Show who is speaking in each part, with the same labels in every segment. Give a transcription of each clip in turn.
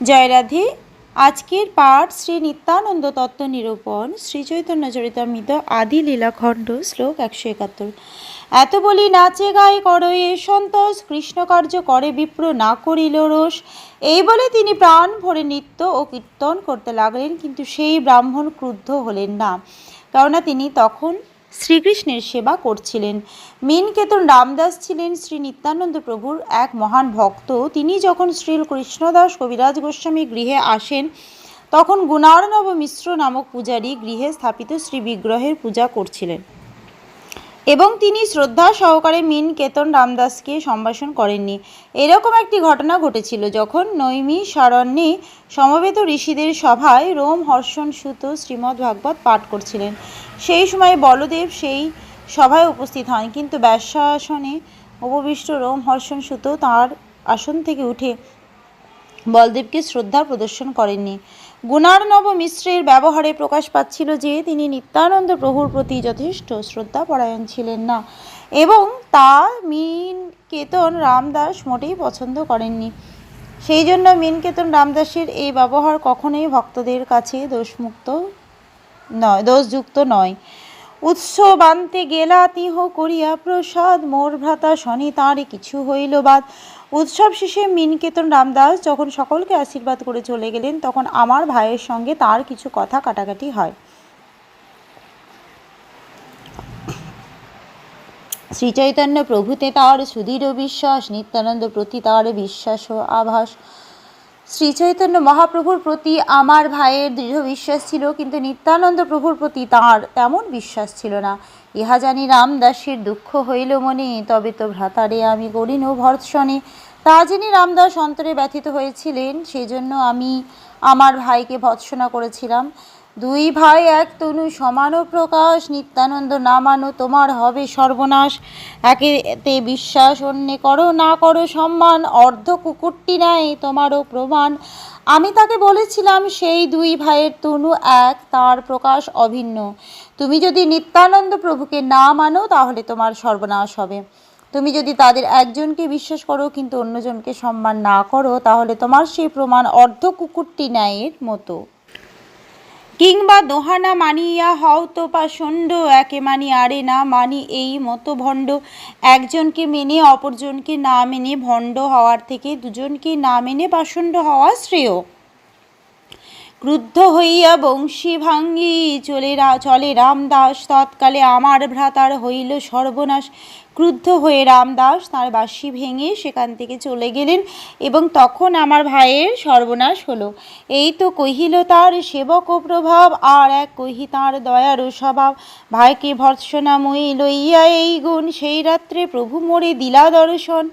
Speaker 1: জয় রাধে। আজকের পাঠ শ্রী নিত্যানন্দ তত্ত্ব নিরূপণ শ্রী চৈতন্য চরিতামৃত আদি লীলাখণ্ড শ্লোক 171। এত বলি নাচে গায়ে করো এ সন্তোষ, কৃষ্ণ কার্য করে বিপ্র না করিল রোষ। এই বলে তিনি প্রাণ ভরে নৃত্য ও কীর্তন করতে লাগলেন, কিন্তু সেই ব্রাহ্মণ ক্রুদ্ধ হলেন না, কেননা তিনি তখন শ্রীকৃষ্ণের সেবা করছিলেন। মিনকেতন রামদাস ছিলেন শ্রী নিত্যানন্দ প্রভুর এক মহান ভক্ত। তিনি যখন শ্রী কৃষ্ণদাস কবিরাজ গোস্বামী গৃহে আসেন, তখন গুণার্ণব মিশ্র নামক পূজারী গৃহে স্থাপিত শ্রী বিগ্রহের পূজা করছিলেন এবং তিনি শ্রদ্ধা সহকারে মিনকেতন রামদাসকে সম্ভাষণ করেননি। এরকম একটি ঘটনা ঘটেছিল, যখন নৈমিষারণ্যে সমবেত ঋষিদের সভায় রোমহর্ষণ সুত শ্রীমদ্ ভাগবত পাঠ করছিলেন। সেই সময় বলদেব সেই সভায় উপস্থিত হন, কিন্তু ব্যাসাসনে উপবিষ্ট রোমহর্ষণ সুত তাঁর আসন থেকে উঠে বলদেবকে শ্রদ্ধা প্রদর্শন করেননি। গুণার্ণব মিশ্রের ব্যবহারে প্রকাশ পাচ্ছিল যে তিনি নিত্যানন্দ প্রভুর প্রতি যথেষ্ট শ্রদ্ধাপরায়ণ ছিলেন না, এবং তা মিনকেতন রামদাস মোটেই পছন্দ করেননি। সেই জন্য মিনকেতন রামদাসের এই ব্যবহার কখনোই ভক্তদের কাছে দোষযুক্ত নয়। উৎসবান্তে গেলা তিহ করিয়া প্রসাদ, মোর ভ্রাতা শনি তাঁরে কিছু হইল বাদ। উৎসব শেষে মিনকেতন রামদাস যখন সকলকে আশীর্বাদ করে চলে গেলেন, তখন আমার ভাইয়ের সঙ্গে তার কিছু কথা কাটাকাটি হয়। শ্রীচৈতন্য প্রভুতে তার সুদৃঢ় বিশ্বাস, নিত্যানন্দ প্রতি তার বিশ্বাস ও আভাস। শ্রীচৈতন্য মহাপ্রভুর প্রতি আমার ভাইয়ের দৃঢ় বিশ্বাস ছিল, কিন্তু নিত্যানন্দ প্রভুর প্রতি তাঁর তেমন বিশ্বাস ছিল না। ইহা জানি রামদাসের দুঃখ হইল মনে, তবে তো ভ্রাতারে আমি করিন ভর্ৎসনে। তা জেনে রামদাস অন্তরে ব্যথিত হয়েছিলেন, সেজন্য আমি আমার ভাইকে ভর্ৎসনা করেছিলাম। দুই ভাই এক তনু সমান প্রকাশ, নিত্যানন্দ না মানো তোমার হবে সর্বনাশ। একেতে বিশ্বাস, অন্যে করো না করো সম্মান, অর্ধ কুকুরটি নেয় তোমারও প্রমাণ। আমি তাকে বলেছিলাম সেই দুই ভাইয়ের তনু এক, তার প্রকাশ অভিন্ন। তুমি যদি নিত্যানন্দ প্রভুকে না মানো, তাহলে তোমার সর্বনাশ হবে। তুমি যদি তাদের একজনকে বিশ্বাস করো কিন্তু অন্যজনকে সম্মান না করো, তাহলে তোমার সেই প্রমাণ অর্ধ কুকুরটি ন্যায়ের মতো। কিংবা দোহানা মানিয়া হও তো পাষণ্ড, একে মানি আরে না মানি এই মতো ভণ্ড। একজনকে মেনে অপরজনকে না মেনে ভণ্ড হওয়ার থেকে দুজনকে না মেনে পাষণ্ড হওয়া শ্রেয়। ক্রুদ্ধ হইয়া বংশী ভাঙ্গি চলে রামদাস, তৎকালে আমার ভ্রাতার হইল সর্বনাশ। ক্রুদ্ধ হয়ে রামদাস তাঁর বাঁশি ভেঙে সেখান থেকে চলে গেলেন, এবং তখন আমার ভাইয়ের সর্বনাশ হলো। এই তো কহিল তার সেবক প্রভাব, আর এক কহি তাঁর দয়ার স্বভাব। ভাইকে ভর্ৎসনাময়ী লইয়া এই গুণ, সেই রাত্রে প্রভু মোরে দিলা দর্শন।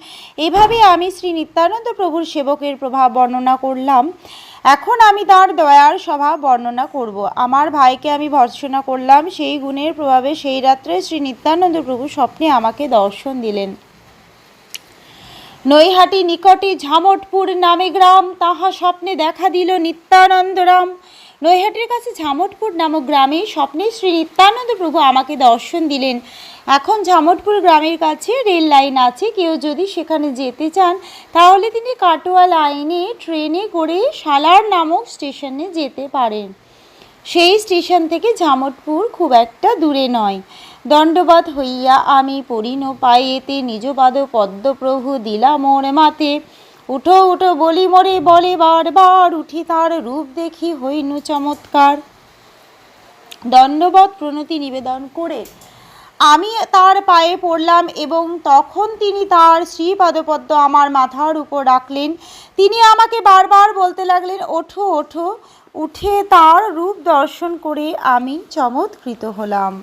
Speaker 1: এভাবে আমি শ্রী নিত্যানন্দ প্রভুর সেবকের প্রভাব বর্ণনা করলাম। এখন আমি তার দয়ার স্বভাব বর্ণনা করব। আমার ভাইকে আমি ভর্ৎসনা করলাম, সেই গুণের প্রভাবে সেই রাত্রে শ্রী নিত্যানন্দ প্রভু স্বপ্নে আমাকে দর্শন দিলেন। নৈহাটি নিকটে ঝামটপুর নামে গ্রাম, তাহা স্বপ্নে দেখা দিল নিত্যানন্দ রাম। নৈহাটির কাছে ঝামটপুর নামক গ্রামে স্বপ্নে শ্রী নিত্যানন্দ প্রভু আমাকে দর্শন দিলেন। এখন ঝামটপুর গ্রামের কাছে রেল লাইন আছে। কেউ যদি সেখানে যেতে চান, তাহলে তিনি কাটোয়া লাইনে ট্রেনে করে সালার নামক স্টেশনে যেতে পারেন। সেই স্টেশন থেকে ঝামটপুর খুব একটা দূরে নয়। দণ্ডবাদ হইয়া আমি পড়িন পায়েতে, নিজ পাদ পদ্ম প্রভু দিলা মোর মাতে। উঠো উঠো বলি মোরে বলে বারবার, উঠি তার রূপ দেখি হইনু চমৎকার। দণ্ডবত প্রণতি নিবেদন করে আমি তার পায়ে পড়লাম, এবং তখন তিনি তার শ্রীপাদপদ্ম আমার মাথার উপর রাখলেন। তিনি আমাকে বারবার বলতে লাগলেন, ওঠো ওঠো। উঠে তার রূপ দর্শন করে আমি চমৎকৃত হলাম।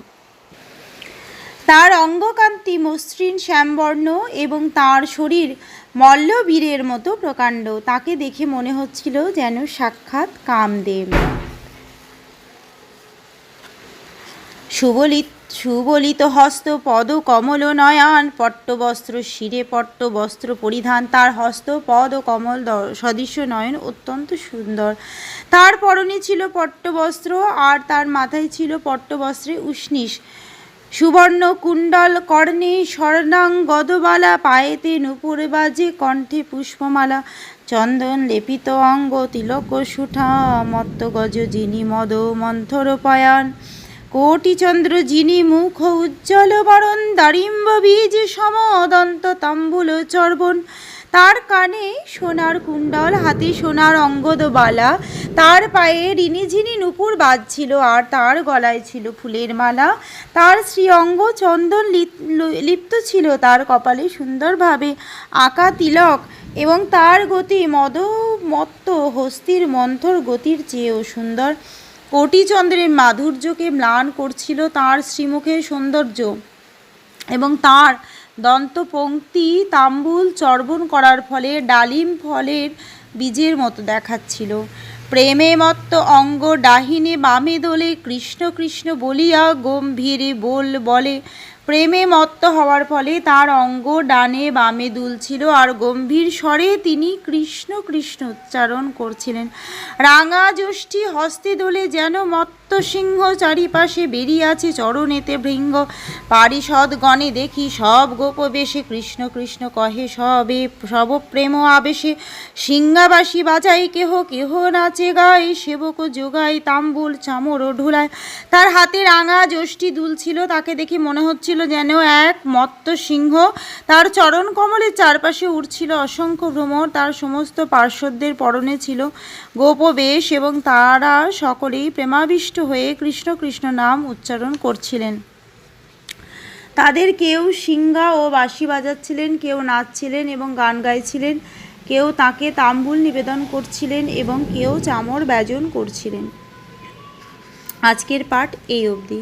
Speaker 1: তার অঙ্গকান্তি মসৃণ শ্যামবর্ণ, এবং তার শরীর মল্লবীরের মতো প্রকাণ্ড। তাকে দেখে মনে হচ্ছিল যেন সাক্ষাৎ কামদেব। সুবলিত হস্ত, পদ কমল নয়ন, পট্টবস্ত্র শিরে পট্টবস্ত্র পরিধান। তার হস্ত পদ ও কমল সদৃশ্য নয়ন অত্যন্ত সুন্দর। তার পরনে ছিল পট্টবস্ত্র, আর তার মাথায় ছিল পট্টবস্ত্রে উষ্ণীষ। সুবর্ণ কুণ্ডল, কর্ণে স্বর্ণাঙ্গদবালা, পায়েতে নূপুর বাজে, কণ্ঠে পুষ্পমালা। চন্দন লেপিত অঙ্গ তিলক সুঠা মত্ত গজ যিনি মদ মন্থর পয়ান কোটি চন্দ্র যিনি মুখ উজ্জ্বল বরণ দারিম্ব বীজ সমদন্ত তাম্বুল চর্বণ তার কানে সোনার কুণ্ডল হাতে সোনার অঙ্গদবালা তার পায়ে রিনিঝিনি নূপুর বাজছিল আর তার গলায় ছিল ফুলের মালা তার শ্রীঅঙ্গ চন্দন লিপ্ত ছিল তার কপালে সুন্দরভাবে আঁকা তিলক এবং তার গতি মত্ত হস্তির মন্থর গতির চেয়েও সুন্দর কোটি চন্দ্রের মাধুর্যকে ম্লান করছিল তার শ্রীমুখের সৌন্দর্য এবং তার দন্তপংক্তি তাম্বুল চর্বণ করার ফলে ডালিম ফলের বীজের মতো দেখাচ্ছিল প্রেমে মত্ত অঙ্গ ডাহিনে বামে দোলে কৃষ্ণ কৃষ্ণ বলিয়া গম্ভীরে বলে প্রেমে মত্ত হওয়ার ফলে তার অঙ্গ ডানে বামে দুলছিল আর গম্ভীর স্বরে তিনি কৃষ্ণ কৃষ্ণ উচ্চারণ করছিলেন রাঙা যষ্টি হস্তে দোলে যেন মত্ত সিংহ চারিপাশে বেরিয়ে আছে চরণেতে ভৃঙ্গ পারিষদ গণে দেখি সব গোপবেশে কৃষ্ণ কৃষ্ণ কহে সব প্রেম আবেশে সিংহাবাসী বাজাই কেহ কেহ নাচে গায় সেবক যোগায় তাম্বুল চামর ঢুলায় তার হাতে রাঙা যষ্টি দুলছিল তাকে দেখে মনে হচ্ছিল যেন এক মত্ত সিংহ তার চরণ কমলের চারপাশে উঠছিল অসংখ্য ভ্রমর তার সমস্ত পার্শ্বদের পরনে ছিল গোপবেশ এবং তারা সকলেই প্রেমাবিষ্ট হয়ে কৃষ্ণ কৃষ্ণ নাম উচ্চারণ করছিলেন তাদের কেউ সিংহা ও বাঁশি বাজাচ্ছিলেন কেউ নাচছিলেন এবং গান গাইছিলেন কেউ তাকে তাম্বুল নিবেদন করছিলেন এবং কেউ চামর ব্যজন করছিলেন আজকের পাঠ এই অবধি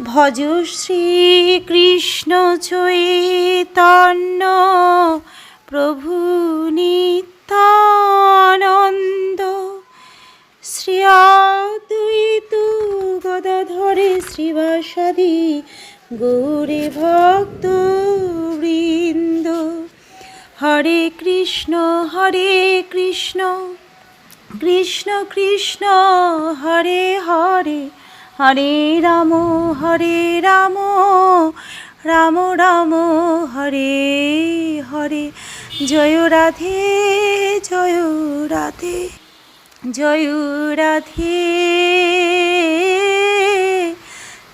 Speaker 1: ভজ শ্রীকৃষ্ণ চৈতন্য প্রভু নিত্যানন্দ শ্রী অদ্বৈত গদাধরে শ্রীবাসাদি গৌরে ভক্ত বৃন্দ হরে কৃষ্ণ কৃষ্ণ কৃষ্ণ হরে হরে হরে রাম রাম রাম হরে হরে জয় রাধে জয় রাধে জয় রাধে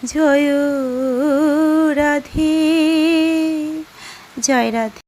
Speaker 1: জয় রাধে জয় রাধে।